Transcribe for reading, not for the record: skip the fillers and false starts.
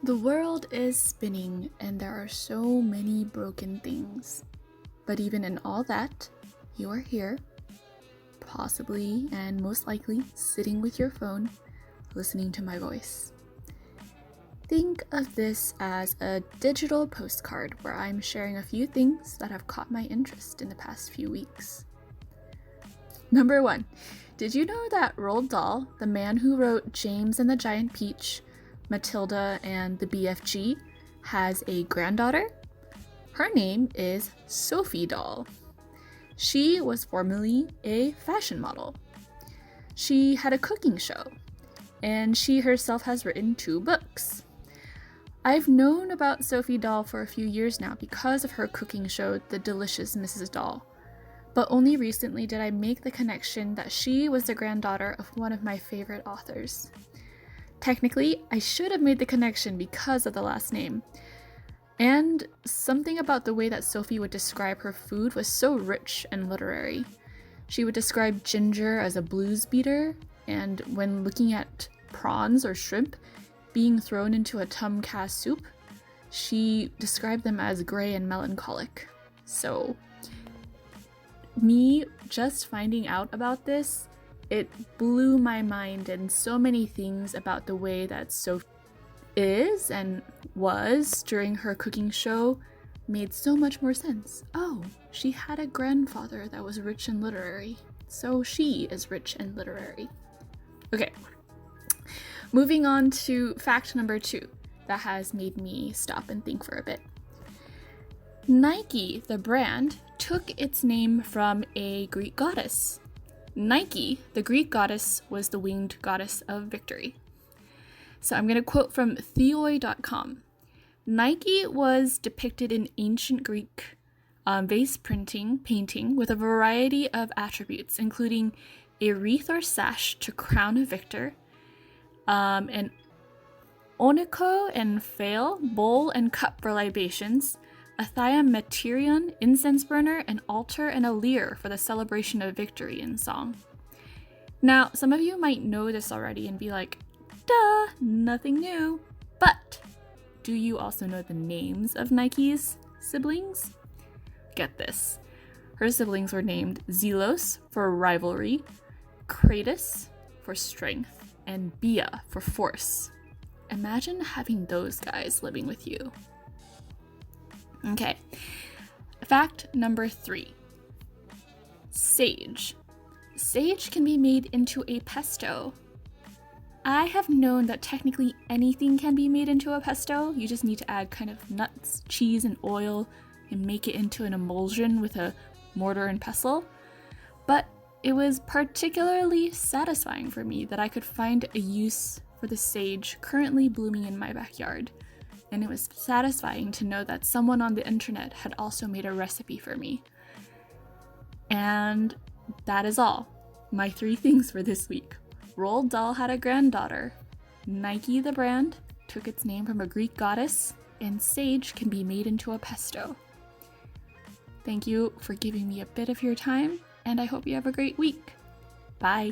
The world is spinning and there are so many broken things. But even in all that, you are here, possibly and most likely sitting with your phone, listening to my voice. Think of this as a digital postcard where I'm sharing a few things that have caught my interest in the past few weeks. Number 1, did you know that Roald Dahl, the man who wrote James and the Giant Peach, Matilda, and the BFG, has a granddaughter? Her name is Sophie Dahl. She was formerly a fashion model. She had a cooking show, and she herself has written 2 books. I've known about Sophie Dahl for a few years now because of her cooking show, The Delicious Mrs. Dahl, but only recently did I make the connection that she was the granddaughter of one of my favorite authors. Technically, I should have made the connection because of the last name. And something about the way that Sophie would describe her food was so rich and literary. She would describe ginger as a blues beater, and when looking at prawns or shrimp being thrown into a tom kha soup, she described them as gray and melancholic. So, me just finding out about this, it blew my mind, and so many things about the way that Sophie is and was during her cooking show made so much more sense. Oh, she had a grandfather that was rich and literary, so she is rich and literary. Okay, moving on to fact number 2 that has made me stop and think for a bit. Nike, the brand, took its name from a Greek goddess. Nike, the Greek goddess, was the winged goddess of victory. So I'm going to quote from theoi.com. Nike was depicted in ancient Greek vase painting with a variety of attributes, including a wreath or sash to crown a victor, an onycho and phael, bowl and cup for libations, a thiometerion, incense burner, an altar, and a lyre for the celebration of victory in song. Now, some of you might know this already and be like, duh, nothing new. But do you also know the names of Nike's siblings? Get this. Her siblings were named Zelos for rivalry, Kratos for strength, and Bia for force. Imagine having those guys living with you. Okay, fact number 3. Sage. Sage can be made into a pesto. I have known that technically anything can be made into a pesto. You just need to add kind of nuts, cheese, and oil and make it into an emulsion with a mortar and pestle. But it was particularly satisfying for me that I could find a use for the sage currently blooming in my backyard. And it was satisfying to know that someone on the internet had also made a recipe for me. And that is all. My 3 things for this week. Roald Dahl had a granddaughter. Nike, the brand, took its name from a Greek goddess. And sage can be made into a pesto. Thank you for giving me a bit of your time, and I hope you have a great week. Bye.